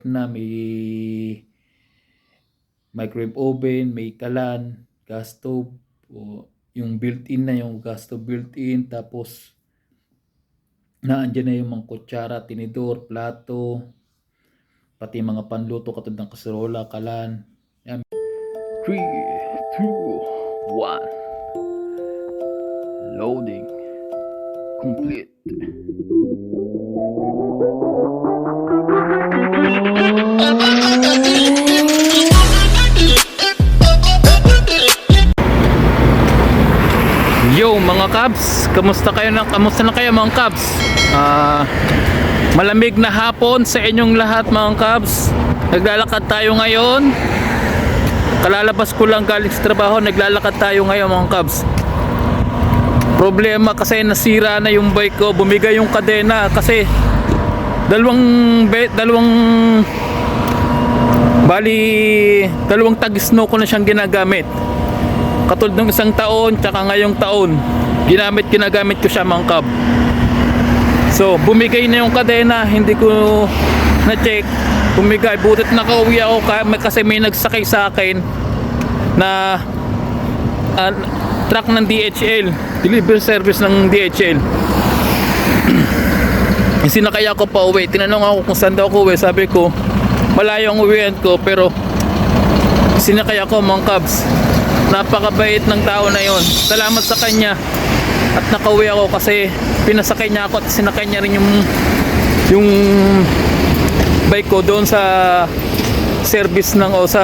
na may microwave oven, may kalan, gas stove, o yung built-in na yung gas stove built-in, tapos naandyan na yung mga kutsara, tinidor, plato, pati mga panluto katulad ng kaserola, kalan. Yan. 3, 2, 1. Loading complete. Yo mga Cubs, kamusta na kayo mga Cubs? Malamig na hapon sa inyong lahat mga Cubs. Naglalakad tayo ngayon. Kalalabas ko lang galing sa trabaho, naglalakad tayo ngayon mga Cubs. Problema kasi nasira na yung bike ko, bumigay yung kadena kasi dalawang tag-snow ko na siyang ginagamit. Katulad ng isang taon tsaka ngayong taon ginagamit ko siya mga Cub. So bumigay na yung kadena, hindi ko na check, bumigay. Butit nakauwi ako kasi may nagsakay sa akin na truck ng DHL, delivery service ng DHL. Sinakay ako pa uwi, tinanong ako kung saan daw ako uwi, sabi ko malayo ang uwian ko, pero sinakay ako mga Cubs. Napakabait ng tao na yon. Salamat sa kanya at nakauwi ako kasi pinasakay niya ako at sinakay niya rin yung bike ko doon sa service sa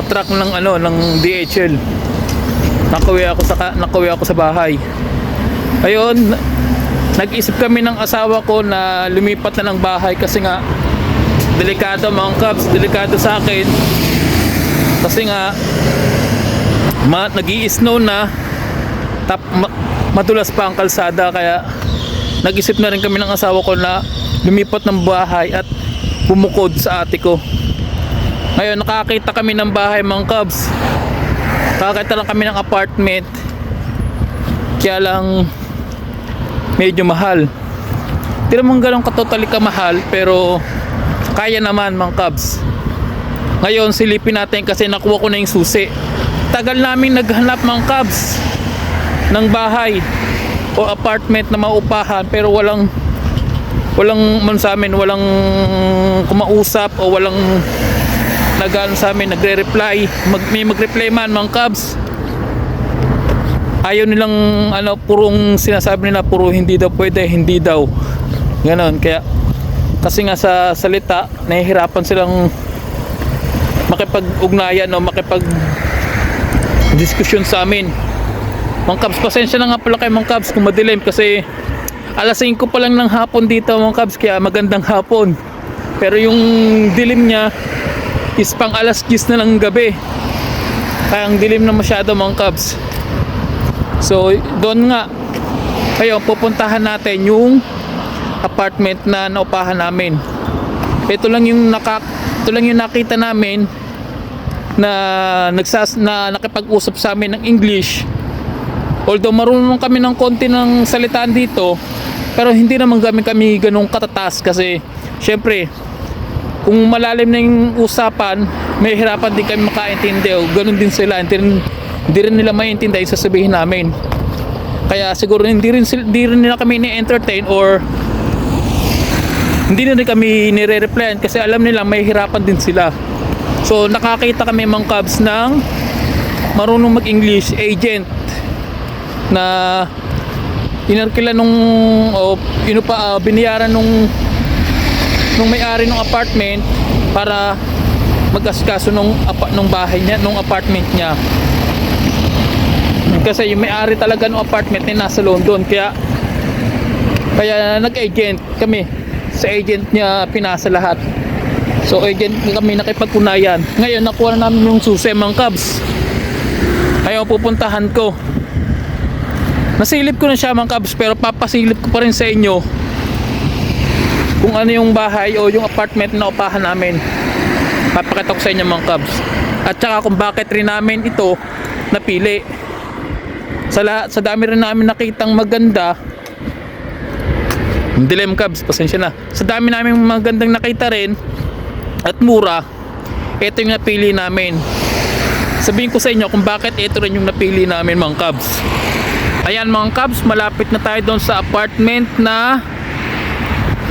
truck ng DHL. Nakauwi ako sa bahay. Ayun, nag-isip kami ng asawa ko na lumipat na ng bahay kasi nga delikado mga Cubs, delikado sa akin kasi nga nag-i-snow na, madulas pa ang kalsada, kaya nag-isip na rin kami ng asawa ko na lumipat ng bahay at bumukod sa ate ko. Ngayon nakakita kami ng bahay mga Cubs, nakakita lang kami ng apartment, kaya lang medyo mahal. Hindi naman ganun katotally kamahal, pero kaya naman mga Cubs. Ngayon silipin natin kasi nakuha ko na yung susi. Tagal namin naghanap mga Cubs ng bahay o apartment na maupahan, pero walang man sa amin, walang kumausap o walang nag-ano sa amin, nagre-reply. May mag-reply man mga Cubs, ayaw nilang purong sinasabi nila, puro hindi daw pwede, hindi daw ganon. Kaya kasi nga sa salita nahihirapan silang makipag-ugnayan o diskusyon sa amin mga Cubs. Pasensya na nga pala kayo mga Cubs kung madilim kasi alas 5 pa lang ng hapon dito mga Cubs, kaya magandang hapon, pero yung dilim niya is pang alas 10 na lang gabi, kaya ang dilim na masyado mga Cubs. So doon nga kayo pupuntahan natin yung apartment na naupahan namin. Ito lang yung nakita namin na nakipag-usap sa amin ng English. Although marunong kami ng konti ng salitaan dito, pero hindi naman kami ganung katataas kasi syempre kung malalim na yung usapan, may hirapan din kami makaintindi o ganun din sila, hindi rin nila maintindihan yung sasabihin namin. Kaya siguro hindi rin nila kami ni-entertain or hindi na rin kami nire-replyan kasi alam nila may hirapan din sila. So nakakita kami mga Cubs ng marunong mag-English agent na inarkila biniyaran nung may-ari ng apartment para mag-asikaso nung bahay niya, nung apartment niya. Kasi yung may-ari talaga ng apartment ay nasa London, kaya nag-agent kami. Sa agent niya pinasa lahat. So agent kami nakipagkunayan. Ngayon nakuha na namin yung susi mga Cubs. Ngayon pupuntahan ko. Nasilip ko na siya mga Cubs, pero papasilip ko pa rin sa inyo kung ano yung bahay o yung apartment na upahan namin. Papakita ko sa inyo mga Cubs. At saka kung bakit rin namin ito napili. Sa dami rin namin nakitang maganda, dilim Cubs, pasensya na. Sa dami namin magandang nakita rin, at mura, ito yung napili namin. Sabihin ko sa inyo kung bakit ito rin yung napili namin mga kabs. Ayan mga kabs, malapit na tayo doon sa apartment na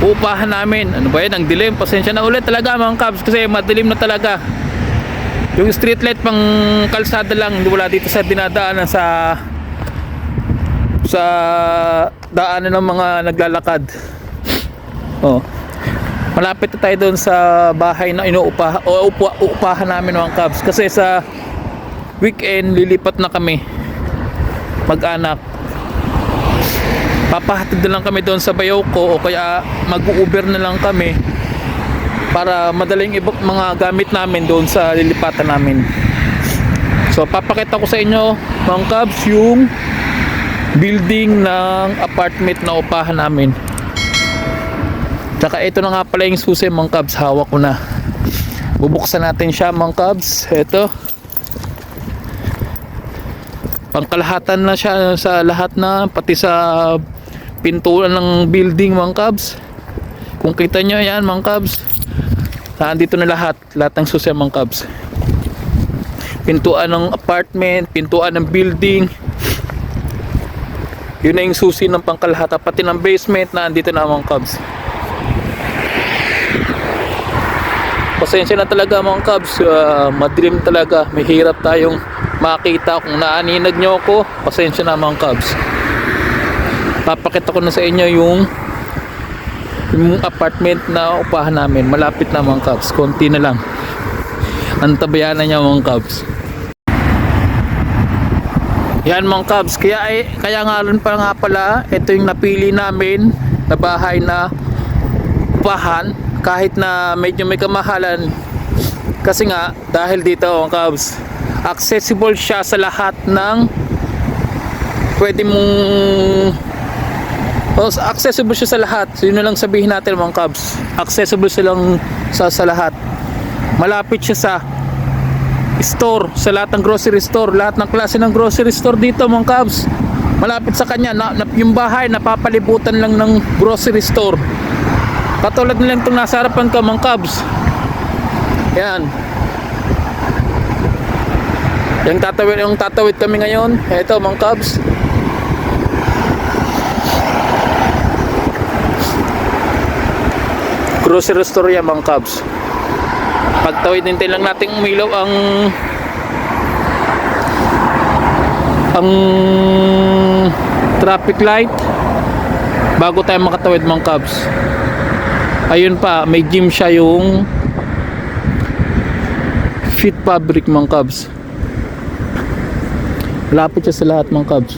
uupahan namin. Ano ba yan, ang dilim, pasensya na ulit talaga mga kabs kasi madilim na talaga. Yung street light pang kalsada lang, wala dito sa dinadaanan sa daanan ng mga naglalakad. Oh. Malapit na tayo doon sa bahay na uupahan namin mga kabs kasi sa weekend lilipat na kami mag-anak. Papahatid na lang kami doon sa Bayoko o kaya mag-Uber na lang kami para madaling mga gamit namin doon sa lilipatan namin. So papakita ko sa inyo mga kabs yung building ng apartment na upahan namin. Tsaka ito na nga pala yung susi mga kabs, hawak ko na. Bubuksan natin siya mga kabs. Ito. Pangkalahatan na siya sa lahat na, pati sa pintuan ng building mga kabs. Kung kita nyo yan mga kabs, dito na lahat ng susi mga kabs. Pintuan ng apartment, pintuan ng building. Yun na yung susi ng pangkalahatan, pati ng basement na andito na mga kabs. Pasensya na talaga mga kabs, madilim talaga, may hirap tayong makita. Kung naaninag nyo ako, pasensya na mga kabs. Papakita ko na sa inyo yung apartment na upahan namin. Malapit na mga kabs, konti na lang ang tabayanan niya mga kabs. Yan mga kabs, kaya nga rin pala ito yung napili namin na bahay na upahan. Kahit na medyo may kamahalan kasi nga dahil dito mga kabs, accessible siya sa lahat ng pwede mong accessible siya sa lahat. So yun na lang sabihin natin mga kabs, accessible silang sa lahat. Malapit siya sa store, sa lahat ng grocery store, lahat ng klase ng grocery store dito mga kabs. Malapit sa kanya yung bahay napapalibutan lang ng grocery store. Katulad na lang itong nasa harapan ko mga kabs. Yan. Yung tatawid kami ngayon. Ito mga kabs. Grocery store yan mga kabs. Pagtawid din lang natin umilaw ang traffic light bago tayo makatawid mga kabs. Ayun pa, may gym siya, yung Fit Fabric mga kabs. Malapit siya sa lahat mga kabs.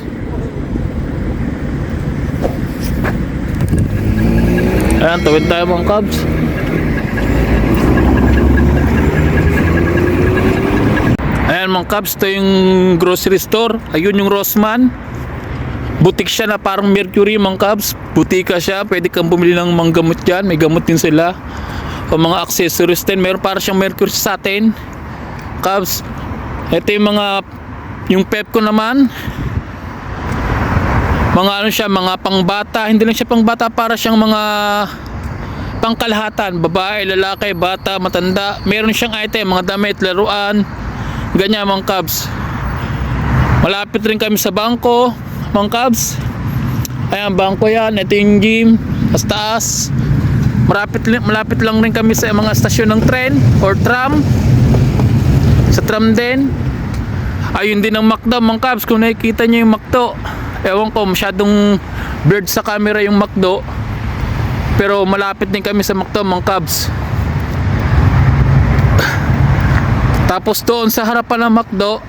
Ayan, tawid tayo mga kabs. Ayan mga kabs, ito yung grocery store. Ayun yung Rossmann. Butik siya na parang Mercury mga kabs. Butika siya, pwede kang bumili ng mga gamot dyan. May gamot din sila. O mga accessories din. Meron para siyang Mercury sa atin kabs. Ito yung Pepco naman. Mga ano siya, mga pangbata. Hindi lang siya pangbata, para siyang mga pangkalahatan. Babae, lalaki, bata, matanda. Meron siyang item, mga damit, laruan, ganyan mga kabs. Malapit rin kami sa bangko mga kabs. Ayan, bangko yan. Ito yung gym sa taas. Malapit lang rin kami sa mga stasyon ng tren or tram. Sa tram din. Ayun din ang McDo mga kabs. Kung nakikita nyo yung McDo, ewan ko, masyadong blurred sa camera yung McDo, pero malapit din kami sa McDo mga kabs. Tapos doon sa harapan ng McDo,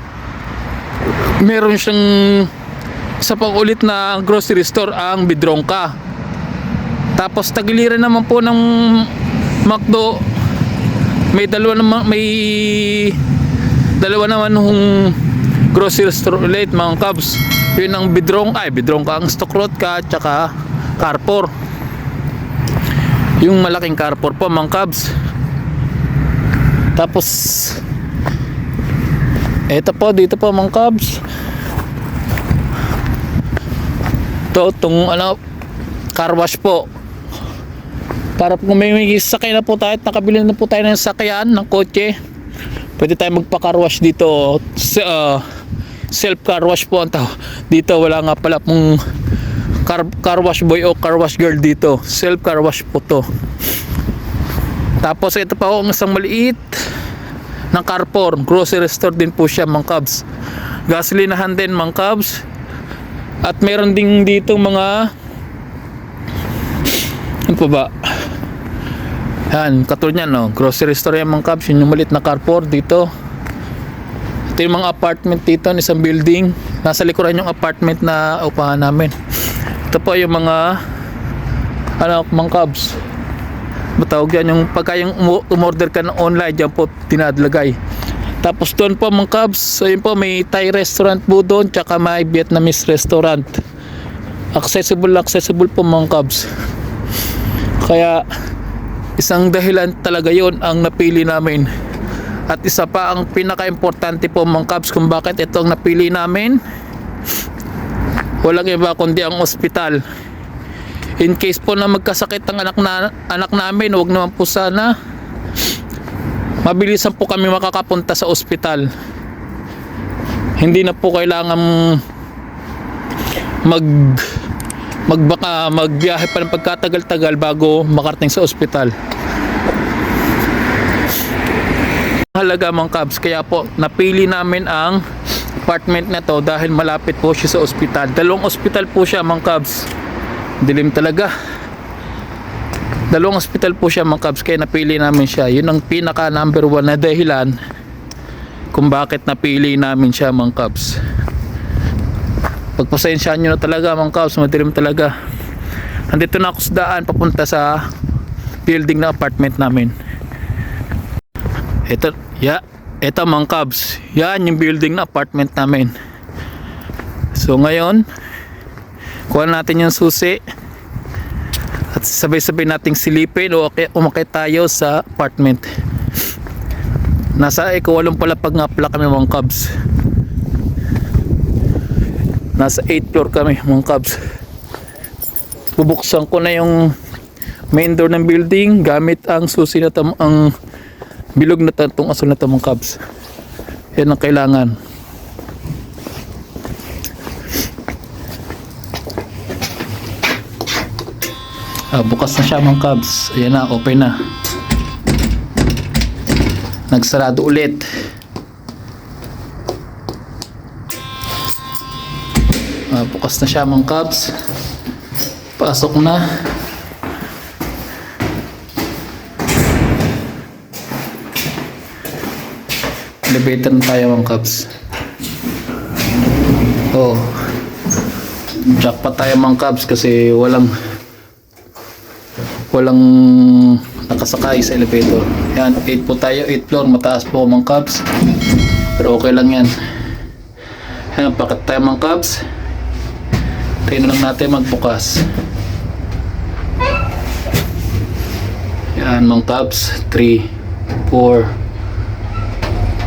meron siyang isa pang ulit na grocery store, ang Bidrongka. Tapos tagiliran naman po ng McDo, may dalawa naman nung grocery store ulit mga kabs. Yun ang Bidrongka ang Stokrotka at saka Carrefour. Yung malaking Carrefour po mga kabs. Tapos eto po, dito po mga kabs, itong car wash po. Para kung may sakay na po tayo at nakabili na po tayo ng sakyan ng kotse, pwede tayo magpa-car wash dito. Self car wash po ang dito. Wala nga pala pong car wash boy o car wash girl dito. Self car wash po to. Tapos ito pa ang isang maliit ng Carrefour, grocery store din po siya, mga kabs. Gasolinahan din, mga kabs. At meron din dito mga ano po ba? Yan, katulad niyan, no? Grocery store yan, mga kabs. Yun yung maliit na Carrefour dito. Ito yung mga apartment dito, isang building. Nasa likuran yung apartment na upahan namin. Ito po yung mga ano, mga kabs. Matawag yan yung pagka yung umorder ka ng online, dyan po tinadlagay. Tapos doon po, mga kabs, so yun po, may Thai restaurant po doon, tsaka may Vietnamese restaurant. Accessible po, mga kabs. Kaya isang dahilan talaga yon ang napili namin. At isa pa ang pinaka-importante po, mga kabs, kung bakit ito ang napili namin, walang iba kundi ang ospital. In case po na magkasakit ang anak namin, huwag naman po sana, mabilisan po kami makakapunta sa ospital. Hindi na po kailangan magbiyahe pa ng pagkatagal-tagal bago makarating sa ospital. Halaga, mga kabs, kaya po napili namin ang apartment na to dahil malapit po siya sa ospital. Dalawang ospital po siya, mga kabs. Dilim talaga. Dalawang hospital po siya, mga kabs, kaya napili namin siya. Yun ang pinaka number 1 na dahilan kung bakit napili namin siya, mga kabs. Pagpasensyahan nyo na talaga, mga kabs, madilim talaga. Nandito na ako sa daan papunta sa building na apartment namin. Ito mga kabs, yan yung building na apartment namin. So ngayon, kuha natin yung susi at sabay-sabay nating silipin o umakit tayo sa apartment. Nasa ika-8 palapag nga pala kami, mga kabs. Nasa 8th floor kami, mga kabs. Bubuksan ko na yung main door ng building gamit ang susi na ang bilog na itong aso na ito, mga kabs. Yan ang kailangan. Bukas na siya, mga kabs. Ayan na, open na. Nagsarado ulit. Bukas na siya, mga kabs. Pasok na. Elevator na tayo, mga kabs. Jackpot tayo, mga kabs, kasi walang nakasakay sa elevator. Yan, 8 po tayo, 8th floor, mataas po, mga kabs. Pero okay lang yan. Yan, pakat tayo, mga kabs. Tayo na lang natin magbukas. Yan, mga kabs. 3, 4,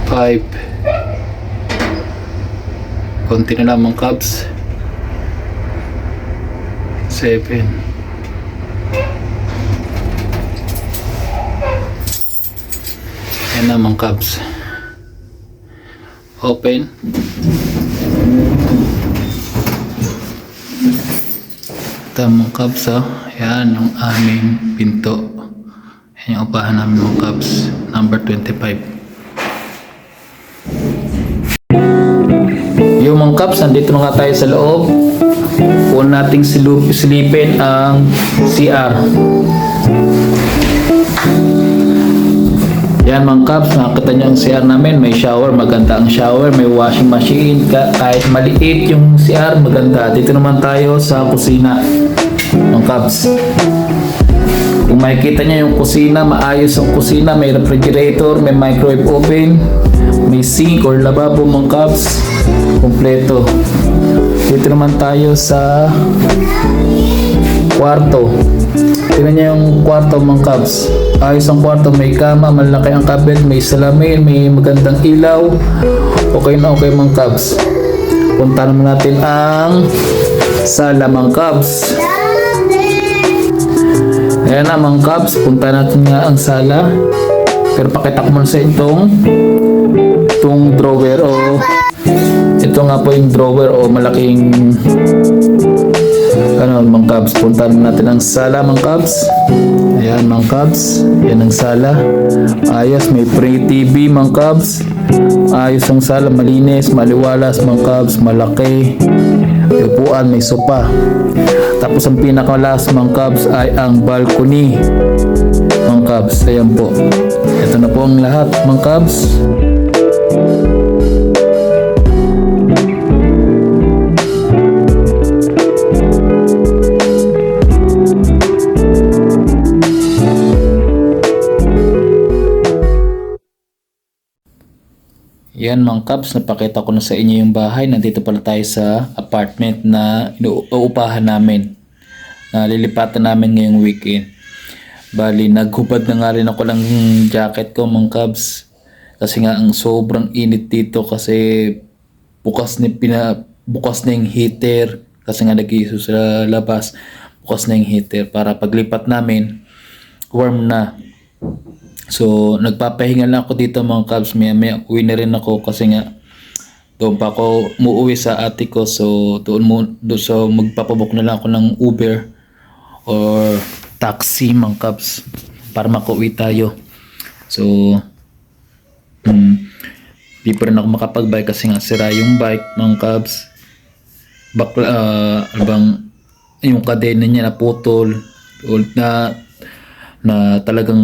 5. Konti na lang, mga kabs. 7. Yan na, mga kabs. Open. Ito, mga kabs, yan yung aming pinto. Yan yung upahan namin, mga kabs. Number 25. Yung, mga kabs, nandito na nga tayo sa loob. Una nating silipin ang CR. Yan, mga kabs, nakakita nyo ang CR namin. May shower, maganda ang shower. May washing machine. Kahit maliit yung CR, maganda. Dito naman tayo sa kusina, mga kabs. Kung makikita nyo yung kusina, maayos ang kusina. May refrigerator, may microwave oven, may sink or lababo, mga kabs. Kompleto. Dito naman tayo sa kwarto. Tingnan niyo yung kwarto, mga kabs. Ayos ang kwarto, may kama, malaki ang kabel, may salamin, may magandang ilaw. Okay na okay, mga kabs. Punta naman natin ang sala, mga kabs. Ayan na mga Cubs, punta natin nga ang sala. Pero pakita ko muna sa itong drawer o ito nga po yung drawer o malaking ano mga Cubs. Punta natin ang sala mga Cubs. Ayan mga Cubs, yan ang sala. Ayos, may pre-TV mga Cubs. Ayos ang sala, malinis, maliwalas mga Cubs, malaki. May upuan, may sopa. Tapos ang pinaka-last mga Cubs ay ang balcony mga Cubs. Ayan po. Ito na po ang lahat mga Cubs. Yan mga Cubs, napakita ko na sa inyo yung bahay. Nandito pala tayo sa apartment na inuupahan namin. Lilipatan namin ngayong weekend. Bali, naghubad na nga rin ako ng jacket ko mga Cubs. Kasi nga ang sobrang init dito kasi bukas na yung heater. Kasi nga nag-iso sa labas. Bukas na yung heater para paglipat namin, warm na. So, nagpapahinga lang ako dito mga Cubs. Maya uwi na rin ako kasi nga doon pa ako muuwi sa ate ko. So, doon so magpapabook na lang ako ng Uber or taxi mga Cubs para makauwi tayo. So, di pa rin ako makapag-bike kasi nga sira yung bike mga Cubs. Yung kadena niya naputol na talagang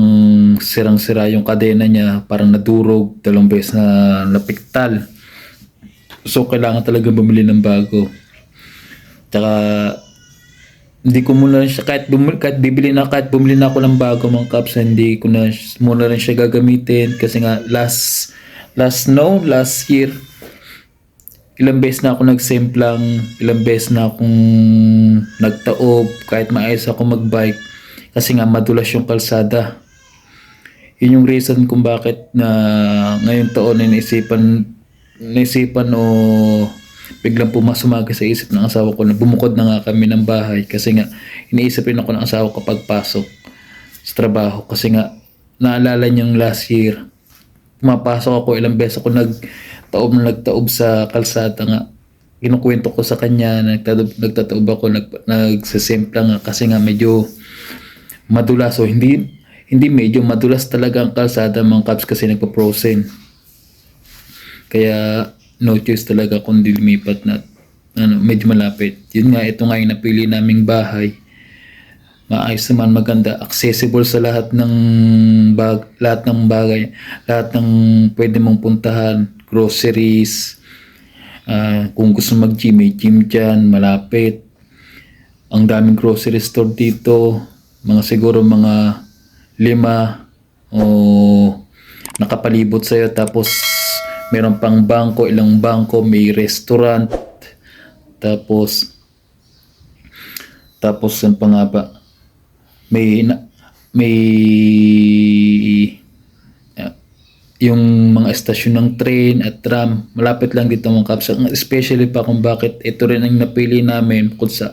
sirang-sira yung kadena niya, parang nadurog, 2 beses na napiktal. So kailangan talaga bumili ng bago. Tsaka hindi ko muna siya kahit bumili na ako ng bago mga Cubs, hindi ko na muna rin siya gagamitin kasi nga last year ilang beses na ako nagsemplang, ilang beses na akong nagtaob kahit maayos ako magbike. Kasi nga madulas yung kalsada. Yun yung reason kung bakit na ngayong taon naisipan o biglang pumasumagi sa isip ng asawa ko na bumukod na nga kami ng bahay. Kasi nga iniisip rin ako ng asawa ko pagpasok sa trabaho. Kasi nga naalala niyang last year, pumapasok ako, ilang beses ako nagtaob sa kalsada nga. Kinukwento ko sa kanya, nagtataob ako, nagsisempla nga kasi nga medyo madulas. So hindi medyo madulas talaga ang kalsada mga Cubs kasi nagpa-frozen. Kaya no choice talaga kundi lumipat na medyo malapit. Yun nga, ito nga yung napili naming bahay. Maayos naman, maganda, accessible sa lahat ng bagay, lahat ng pwede mong puntahan, groceries, kung gusto mag-gym, may gym dyan, malapit. Ang daming grocery store dito. Siguro mga 5 o nakapalibot sa'yo. Tapos meron pang bangko, ilang bangko, may restaurant. Tapos ang pa nga ba? May yung mga estasyon ng train at tram. Malapit lang dito mga Cubs. Especially pa kung bakit ito rin ang napili namin bukod sa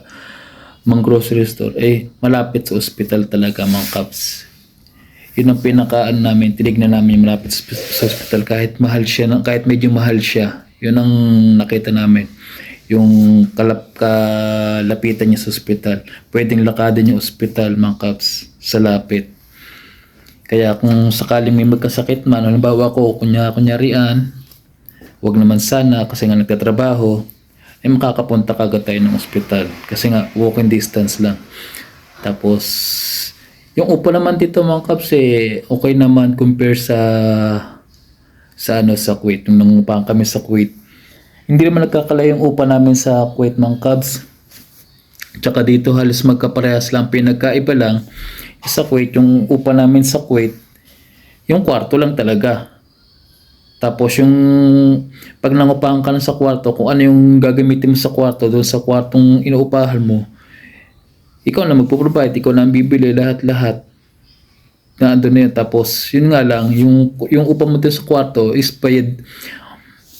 mga grocery store, malapit sa ospital talaga mga Cubs. Yun ang pinakaan namin, tinignan namin malapit sa ospital kahit medyo mahal siya. Yun ang nakita namin. Yung kalapitan niya sa ospital. Pwedeng lakadan yung ospital mga Cubs sa lapit. Kaya kung sakaling may magkasakit man, halimbawa ko, kunyarian, wag naman sana kasi nga nagtatrabaho, makakapunta kagad tayo ng ospital kasi nga walking distance lang. Tapos yung upa naman dito mga Cubs okay naman compare sa Kuwait. Nung nangupahan kami sa Kuwait, hindi naman nagkakalay yung upa namin sa Kuwait mga Cubs. Tsaka dito halos magkaparehas lang, pinagkaiba lang sa Kuwait, yung upa namin sa Kuwait yung kwarto lang talaga. Tapos yung pag nangupahan ka na sa kwarto, kung ano yung gagamitin mo sa kwarto, doon sa kwartong inuupahan mo, ikaw na magpo-provide, ikaw na ang bibili lahat-lahat. Na doon na yun. Tapos yun nga lang, yung upa mo doon sa kwarto is bayad,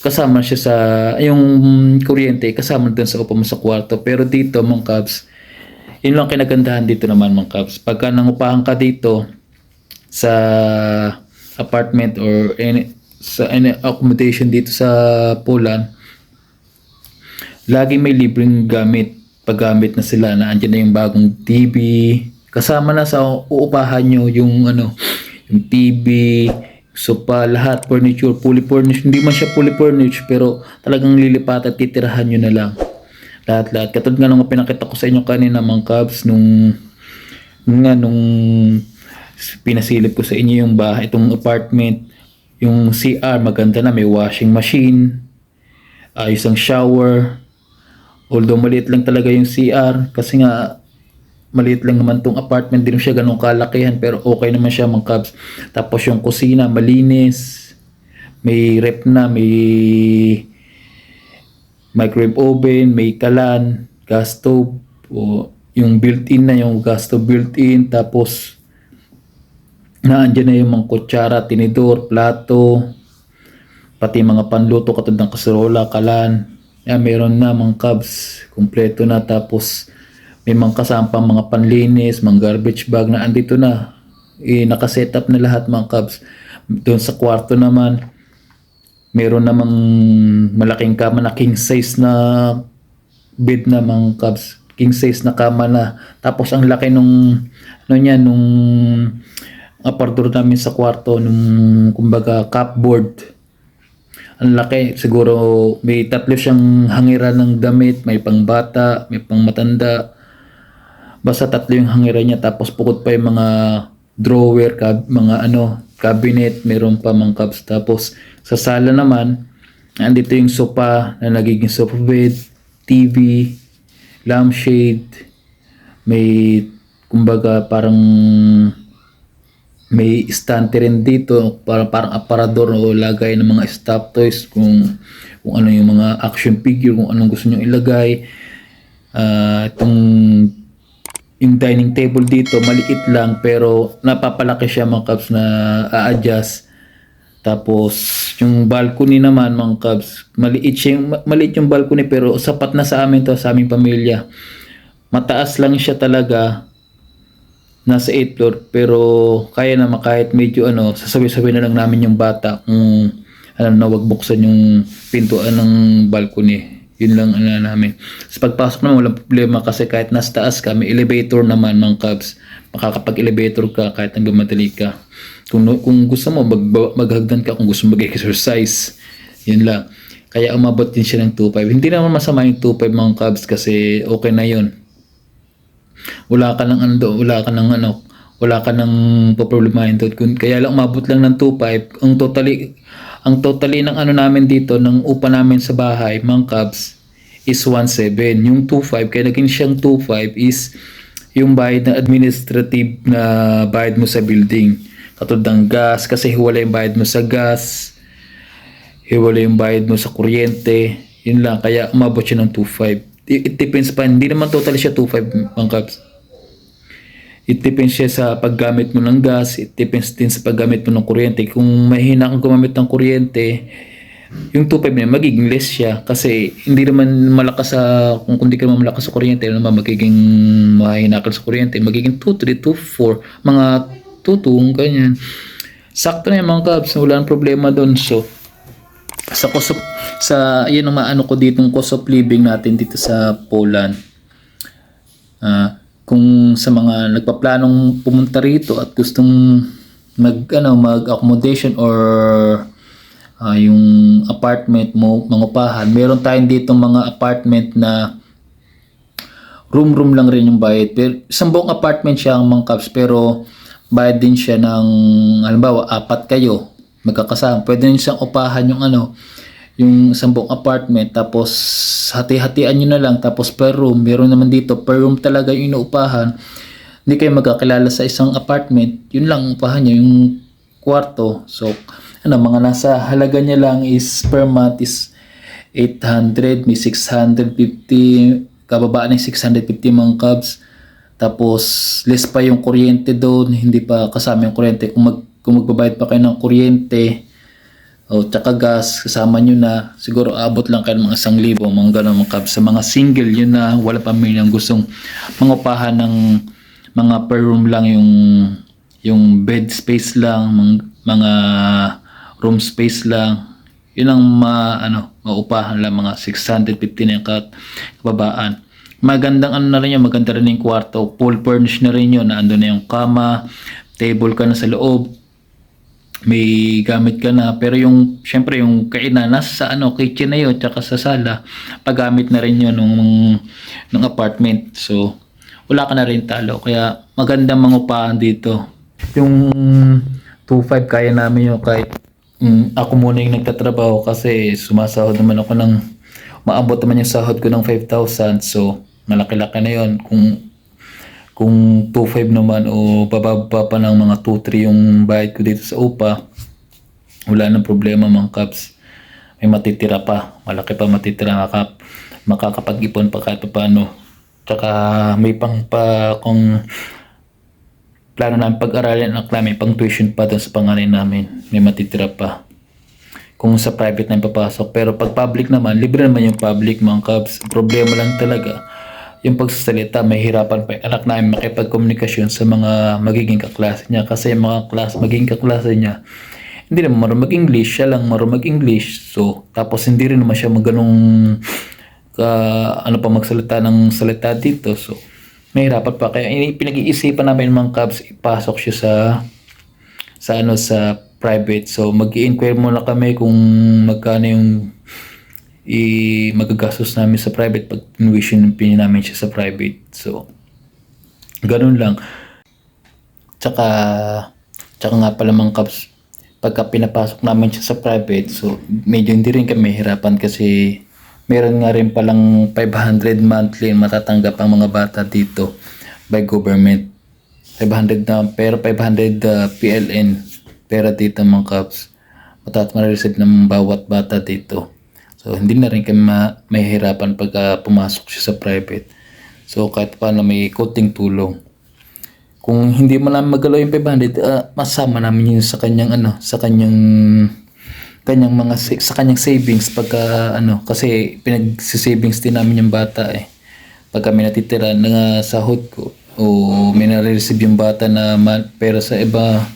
kasama siya sa, yung kuryente, kasama doon sa upa mo sa kwarto. Pero dito mga Cubs, Yun lang kinagandahan dito naman mga kabs. Pagka nangupahan ka dito sa apartment or any accommodation dito sa Poland, lagi may libreng gamit. Paggamit na sila, na andyan na yung bagong TV. Kasama na sa uupahan nyo yung yung TV, sofa, lahat, furniture, fully furnished. Hindi man siya fully furnished, pero talagang lilipat at titirahan nyo na lang. Lahat-lahat. Katulad nga nung pinakita ko sa inyo kanina mga kabs, nung pinasilip ko sa inyo yung bahay, itong apartment, yung CR, maganda na, may washing machine, ayos ang shower. Although maliit lang talaga yung CR, kasi nga maliit lang naman tong apartment, din siya ganun kalakihan, pero okay naman siya mga kabs. Tapos yung kusina, malinis, may rep na, may microwave oven, may kalan, gas stove, o yung built-in na yung gas stove built-in, tapos naandyan na yung mga kutsara, tinidor, plato, pati mga panluto katulad ng kaserola, kalan. Yan, meron na mga kabs, kumpleto na. Tapos may mga kasampang mga panlinis, mga garbage bag na andito na. Nakasetup na lahat mga kabs. Doon sa kwarto naman, meron namang malaking kama na king size na bed na mga kabs. King size na kama na. Tapos ang laki nung nung aparador namin sa kwarto, nung kumbaga cupboard. Ang laki, siguro may 3 siyang hangiran ng damit, may pangbata, may pangmatanda. Basta 3 yung hangiran niya, tapos bukod pa yung mga drawer, mga cabinet, meron pa mga kabs. Tapos sa sala naman, andito yung sofa na nagiging sofa bed, TV, lampshade, may kumbaga parang may stand rin dito, parang aparador o lagay ng mga stuffed toys, kung ano yung mga action figure, kung anong gusto nyo ilagay. Itong yung dining table dito, maliit lang pero napapalaki siya mga kabs na a-adjust. Tapos yung balcony naman mga kabs, maliit yung balcony pero sapat na sa amin to, sa aming pamilya. Mataas lang siya talaga, nasa 8th floor, pero kaya naman kahit medyo sasabi-sabi na lang namin yung bata kung na wag buksan yung pintuan ng balcony. Yun lang namin. Sa pagpasok naman walang problema kasi kahit nasa taas ka, may elevator naman mga kabs. Makakapag-elevator ka kahit hanggang madali ka. Kung gusto mo maghagdan ka, kung gusto mo mag-exercise, yun lang. Kaya umabot din siya ng 2.5. Hindi naman masama yung 2.5 mga kabs kasi okay na yun. Wala ka nang poproblemahin doon. Kaya lang umabot lang ng 2.5. Ang totally ng namin dito, ng upa namin sa bahay, mga kabs, is 1.7. Yung 2.5, kaya naging siyang 2.5 is yung bayad na administrative na bayad mo sa building. Katulad ng gas, kasi hiwala yung bayad mo sa gas, hiwala yung bayad mo sa kuryente. Yun lang, kaya umabot siya ng 2.5. It depends pa, hindi naman totally siya 2.5 mga kabs. It depends siya sa paggamit mo ng gas, it depends din sa paggamit mo ng kuryente. Kung mahina kang gumamit ng kuryente, yung 2.5 na magiging less siya kasi hindi naman malakas kung hindi ka naman malakas sa kuryente, naman magiging mahina ka sa kuryente, magiging 2.3, 2.4, mga 2.2, ganyan. Sakto na yung mga kabs, wala nang problema doon. So yun ang ko dito ng cost of living natin dito sa Poland. Kung sa mga nagpaplanong pumunta rito at gustong mag-accommodation or yung apartment mo, mangupahan, meron tayong dito mga apartment na room lang rin yung bayad. Pero isang buong apartment siya ang mga kabs, pero bayad din siya ng halimbawa 4 kayo magkakasama. Pwede nyo siyang upahan yung isang buong apartment, tapos hati-hatian nyo na lang, tapos per room. Meron naman dito per room talaga yung inuupahan. Hindi kayo magkakilala sa isang apartment, yun lang upahan nyo, yung kwarto. So mga nasa halaga niya lang is per month is 800, may 650, kababaan ng 650 mga kabs. Tapos less pa yung kuryente doon, hindi pa kasama yung kuryente. Kung magbabayad pa kayo ng kuryente, O tsaka gas, kasama nyo na, siguro abot lang kayo ng mga 1,000, mga ganun mga kabs. Sa mga single, yun na wala pamilyang gustong mangupahan ng mga per room lang, yung bed space lang, mga room space lang. Yun ang maupahan lang, mga 650 na yung kababaan. Magandang na rin yun, maganda rin yung kwarto, full furnished na rin yun, na ando na yung kama, table ka na sa loob, may gamit ka na, pero yung syempre yung kainan nasa kitchen na yun, tsaka sa sala paggamit na rin yun ng apartment. So wala ka na rin talo, kaya magandang mangupahan dito. Yung 2.5 kaya namin yun, kahit ako muna yung nagtatrabaho kasi sumasahod naman ako ng maabot naman yung sahod ko ng 5,000, so malaki-laki na yun. Kung 2.5 naman o bababa pa ng mga 2.3 yung bayad ko dito sa upa, wala nang problema mga kabs. May matitira pa, malaki pa matitira, makakapag-ipon pa kahit paano. Tsaka may kung plano namin pag-aralin ang namin, pang tuition pa doon sa panganay namin, may matitira pa. Kung sa private na papasok, pero pag public naman, libre naman yung public mga kabs. Problema lang talaga yung pagsasalita, may hirapan pa yung anak namin makipagkomunikasyon sa mga magiging kaklase niya, kasi yung mga magiging kaklase niya hindi naman marunong mag-English, siya lang marunong mag-English. So tapos hindi rin naman siya maganong magsalita ng salita dito, so may hirapan pa. Kaya pinag-iisipan namin mga kabs, ipasok siya sa private. So mag-i-inquire muna kami kung magkano yung magagastos namin sa private pag tuition namin siya sa private. So ganun lang. Tsaka nga pala mga kabs, pagka pinapasok namin siya sa private, so medyo hindi rin kami hirapan kasi meron nga rin palang 500 monthly matatanggap ang mga bata dito by government. 500 na, pero 500 PLN pera dito mga kabs matatanggap ng bawat bata dito. So hindi na rin kami mahihirapan pag pumasok siya sa private. So kahit paano may konting tulong. Kung hindi mo namin magalaw yung 500, masama namin yun sa kanyang sa kanyang savings pagka kasi pinag-savings din namin yung bata eh. Pagka may natitira na sahod ko o may nare-receive yung bata na pera sa iba,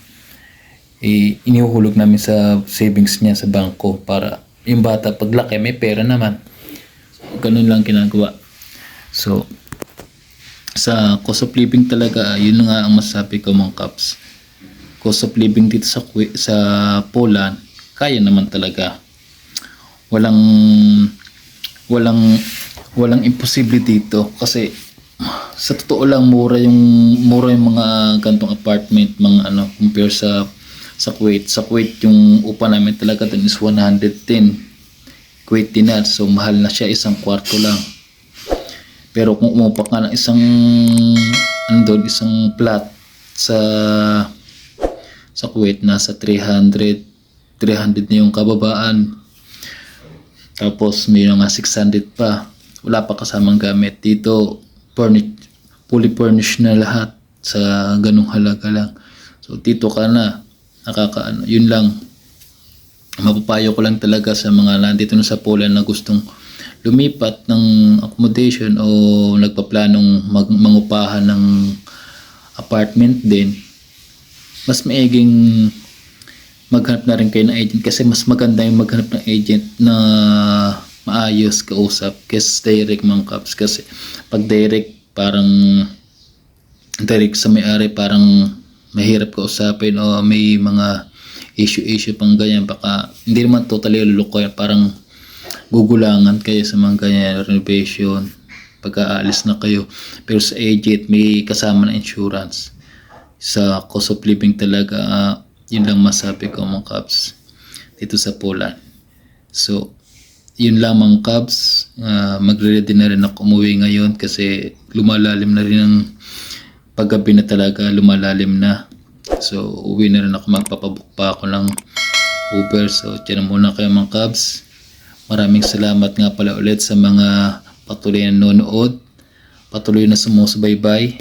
inihuhulog namin sa savings niya sa bangko para yung bata paglaki may pera naman. Ganun lang ginagawa. So sa cost of living talaga, yun nga ang masasabi ko mga kabs. Cost of living dito sa Poland, kaya naman talaga. Walang imposible dito kasi sa totoo lang mura yung mga gantong apartment, mga compare sa Kuwait. Sa Kuwait yung upa namin talaga dun is 110 Kuwait dinar, so mahal na siya, isang kwarto lang. Pero kung umupa ka ng isang flat sa Kuwait, nasa 300 na yung kababaan. Tapos may mga 600 pa. Wala pa kasamang gamit. Dito fully furnished na lahat sa ganung halaga lang. So dito ka na yun lang. Mapapayo ko lang talaga sa mga nandito na sa Poland na gustong lumipat ng accommodation o nagpaplanong mangupahan ng apartment din, mas maiging maghanap na rin kayo ng agent, kasi mas maganda yung maghanap ng agent na maayos kausap kaysa direct mga kabs. Kasi pag direct sa may-ari, parang mahirap kausapin o may mga issue pang ganyan, baka hindi naman totally luloko yan, parang gugulangan kayo sa mga ganyan renovation pagka-aalis na kayo. Pero sa agent may kasama na insurance. Sa cost of living talaga, yun lang masabi ko mga kabs dito sa Poland. So yun lang mga kabs, magre-ready na rin ako umuwi ngayon kasi lumalalim na rin ang paggabi na talaga, lumalalim na. So uwi na rin ako, magpapabook pa ako ng Uber. So tiyan muna kayo mga kabs. Maraming salamat nga pala ulit sa mga patuloy na nanonood, patuloy na sumusubaybay,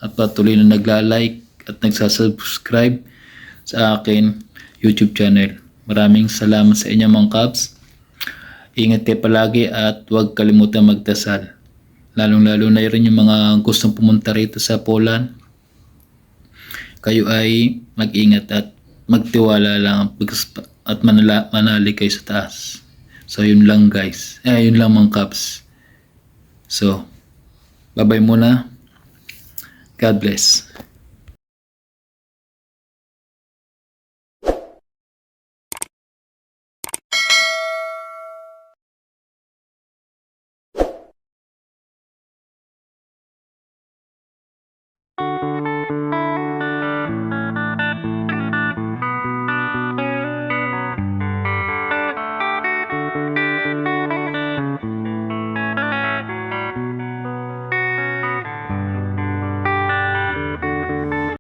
at patuloy na nagla-like at nagsasubscribe sa akin YouTube channel. Maraming salamat sa inyo mga Cubs. Ingat kayo palagi at huwag kalimutan magdasal. Lalong-lalo na rin yung mga gustong pumunta rito sa Poland. Kayo ay mag-ingat at magtiwala lang at manali kayo sa taas. So yun lang guys. Yun lang mga Cubs. So, bye-bye muna. God bless.